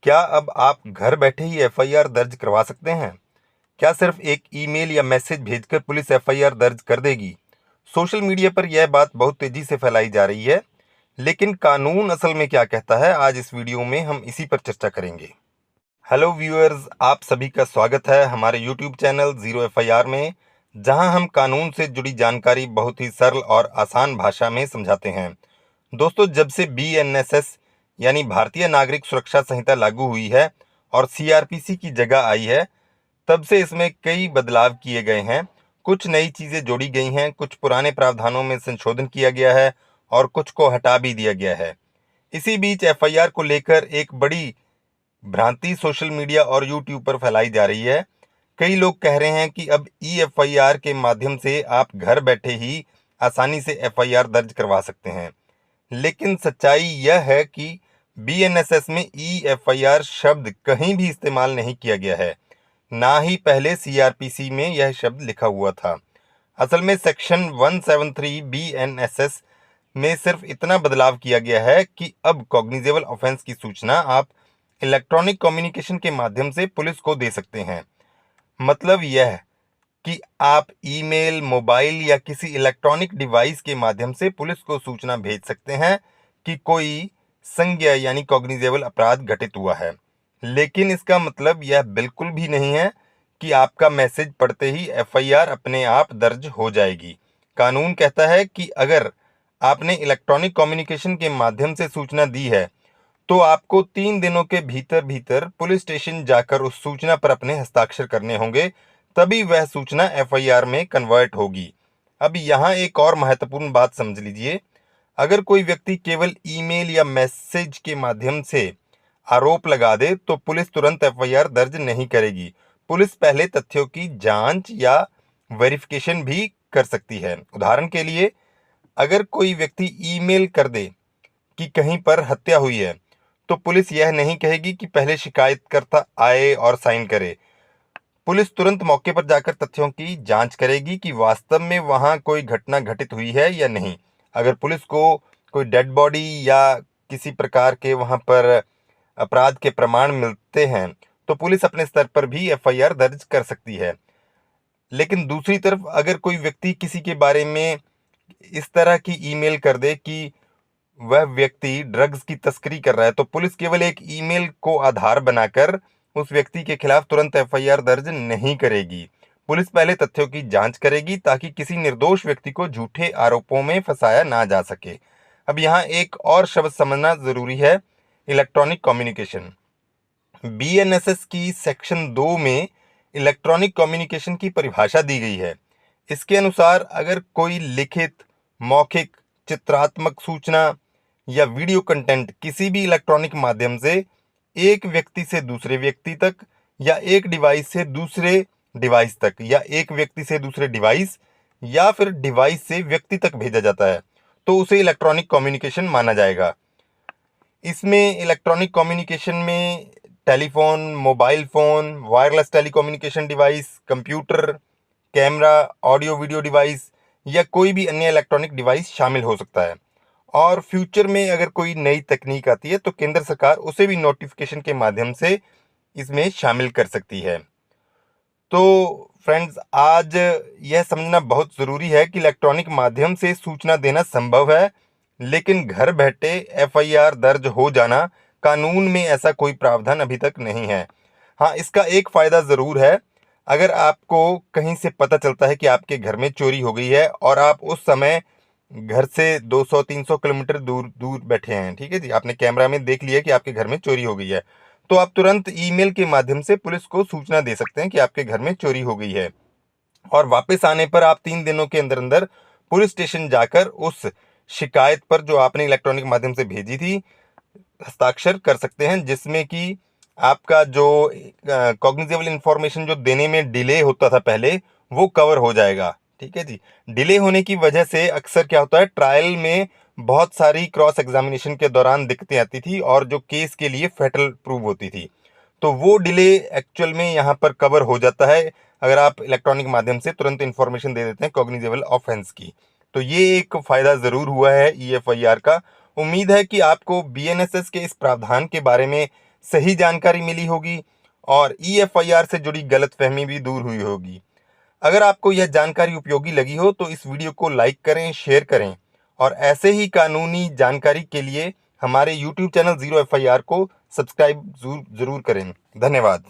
क्या अब आप घर बैठे ही एफआईआर दर्ज करवा सकते हैं? क्या सिर्फ एक ईमेल या मैसेज भेजकर पुलिस एफआईआर दर्ज कर देगी? सोशल मीडिया पर यह बात बहुत तेजी से फैलाई जा रही है, लेकिन कानून असल में क्या कहता है, आज इस वीडियो में हम इसी पर चर्चा करेंगे। हेलो व्यूअर्स, आप सभी का स्वागत है हमारे यूट्यूब चैनल जीरो एफआईआर में, जहां हम कानून से जुड़ी जानकारी बहुत ही सरल और आसान भाषा में समझाते हैं। दोस्तों, जब से बीएनएसएस यानी भारतीय नागरिक सुरक्षा संहिता लागू हुई है और सीआरपीसी की जगह आई है, तब से इसमें कई बदलाव किए गए हैं। कुछ नई चीजें जोड़ी गई हैं, कुछ पुराने प्रावधानों में संशोधन किया गया है और कुछ को हटा भी दिया गया है। इसी बीच एफआईआर को लेकर एक बड़ी भ्रांति सोशल मीडिया और यूट्यूब पर फैलाई जा रही है। कई लोग कह रहे हैं कि अब ई एफआईआर के माध्यम से आप घर बैठे ही आसानी से एफआईआर दर्ज करवा सकते हैं। लेकिन सच्चाई यह है कि बीएनएसएस में ई एफआईआर शब्द कहीं भी इस्तेमाल नहीं किया गया है, ना ही पहले सीआरपीसी में यह शब्द लिखा हुआ था। असल में सेक्शन 173 बीएनएसएस में सिर्फ इतना बदलाव किया गया है कि अब कॉग्निजेबल ऑफेंस की सूचना आप इलेक्ट्रॉनिक कम्युनिकेशन के माध्यम से पुलिस को दे सकते हैं। मतलब यह कि आप ईमेल, मोबाइल या किसी इलेक्ट्रॉनिक डिवाइस के माध्यम से पुलिस को सूचना भेज सकते हैं कि कोई संज्ञेय यानी कॉग्निजेबल अपराध घटित हुआ है। लेकिन इसका मतलब यह बिल्कुल भी नहीं है कि आपका मैसेज पढ़ते ही एफआईआर अपने आप दर्ज हो जाएगी। कानून कहता है कि अगर आपने इलेक्ट्रॉनिक कम्युनिकेशन के माध्यम से सूचना दी है, तो आपको 3 दिनों के भीतर भीतर पुलिस स्टेशन जाकर उस सूचना पर अपने हस्ताक्षर करने होंगे, तभी वह सूचना एफआईआर में कन्वर्ट होगी। अब यहाँ एक और महत्वपूर्ण बात समझ लीजिए। अगर कोई व्यक्ति केवल ईमेल या मैसेज के माध्यम से आरोप लगा दे, तो पुलिस तुरंत एफआईआर दर्ज नहीं करेगी। पुलिस पहले तथ्यों की जांच या वेरिफिकेशन भी कर सकती है। उदाहरण के लिए, अगर कोई व्यक्ति ईमेल कर दे कि कहीं पर हत्या हुई है, तो पुलिस यह नहीं कहेगी कि पहले शिकायतकर्ता आए और साइन करे। पुलिस तुरंत मौके पर जाकर तथ्यों की जांच करेगी कि वास्तव में वहां कोई घटना घटित हुई है या नहीं। अगर पुलिस को कोई डेड बॉडी या किसी प्रकार के वहां पर अपराध के प्रमाण मिलते हैं, तो पुलिस अपने स्तर पर भी एफआईआर दर्ज कर सकती है। लेकिन दूसरी तरफ अगर कोई व्यक्ति किसी के बारे में इस तरह की ईमेल कर दे कि वह व्यक्ति ड्रग्स की तस्करी कर रहा है, तो पुलिस केवल एक ईमेल को आधार बनाकर उस व्यक्ति के खिलाफ तुरंत एफआईआर दर्ज नहीं करेगी। पुलिस पहले तथ्यों की जांच करेगी ताकि किसी निर्दोष व्यक्ति को झूठे आरोपों में फंसाया ना जा सके। अब यहाँ एक और शब्द समझना जरूरी है, इलेक्ट्रॉनिक कम्युनिकेशन। बीएनएसएस की सेक्शन 2 में इलेक्ट्रॉनिक कम्युनिकेशन की परिभाषा दी गई है। इसके अनुसार अगर कोई लिखित, मौखिक, चित्रात्मक सूचना या वीडियो कंटेंट किसी भी इलेक्ट्रॉनिक माध्यम से एक व्यक्ति से दूसरे व्यक्ति तक या एक डिवाइस से दूसरे डिवाइस तक या एक व्यक्ति से दूसरे डिवाइस या फिर डिवाइस से व्यक्ति तक भेजा जाता है, तो उसे इलेक्ट्रॉनिक कम्युनिकेशन माना जाएगा। इसमें इलेक्ट्रॉनिक कम्युनिकेशन में telephone, mobile phone, wireless telecommunication device, computer, camera, audio video device या कोई भी अन्य इलेक्ट्रॉनिक डिवाइस शामिल हो सकता है। और फ्यूचर में अगर कोई नई तकनीक आती है, तो केंद्र सरकार उसे भी नोटिफिकेशन के माध्यम से इसमें शामिल कर सकती है। तो फ्रेंड्स, आज यह समझना बहुत ज़रूरी है कि इलेक्ट्रॉनिक माध्यम से सूचना देना संभव है, लेकिन घर बैठे एफआईआर दर्ज हो जाना, कानून में ऐसा कोई प्रावधान अभी तक नहीं है। हाँ, इसका एक फ़ायदा ज़रूर है। अगर आपको कहीं से पता चलता है कि आपके घर में चोरी हो गई है और आप उस समय घर से 200-300 किलोमीटर दूर दूर बैठे हैं, ठीक है जी, आपने कैमरा में देख लिया कि आपके घर में चोरी हो गई है, तो आप तुरंत ईमेल के माध्यम से पुलिस को सूचना दे सकते हैं कि आपके घर में चोरी हो गई है। और वापस आने पर आप 3 दिनों के अंदर अंदर पुलिस स्टेशन जाकर उस शिकायत पर जो आपने इलेक्ट्रॉनिक माध्यम से भेजी थी, हस्ताक्षर कर सकते हैं, जिसमें कि आपका जो कॉग्निजेबल इंफॉर्मेशन जो देने में डिले होता था पहले, वो कवर हो जाएगा। ठीक है जी। डिले होने की वजह से अक्सर क्या होता है, ट्रायल में बहुत सारी क्रॉस एग्जामिनेशन के दौरान दिक्कतें आती थी और जो केस के लिए फेटल प्रूव होती थी, तो वो डिले एक्चुअल में यहाँ पर कवर हो जाता है अगर आप इलेक्ट्रॉनिक माध्यम से तुरंत इन्फॉर्मेशन दे देते हैं कॉग्निजेबल ऑफेंस की। तो ये एक फ़ायदा ज़रूर हुआ है ईएफआईआर का। उम्मीद है कि आपको बीएनएसएस के इस प्रावधान के बारे में सही जानकारी मिली होगी और EFIR से जुड़ी गलतफहमी भी दूर हुई होगी। अगर आपको यह जानकारी उपयोगी लगी हो तो इस वीडियो को लाइक करें, शेयर करें और ऐसे ही कानूनी जानकारी के लिए हमारे YouTube चैनल 0 FIR को सब्सक्राइब ज़रूर करें। धन्यवाद।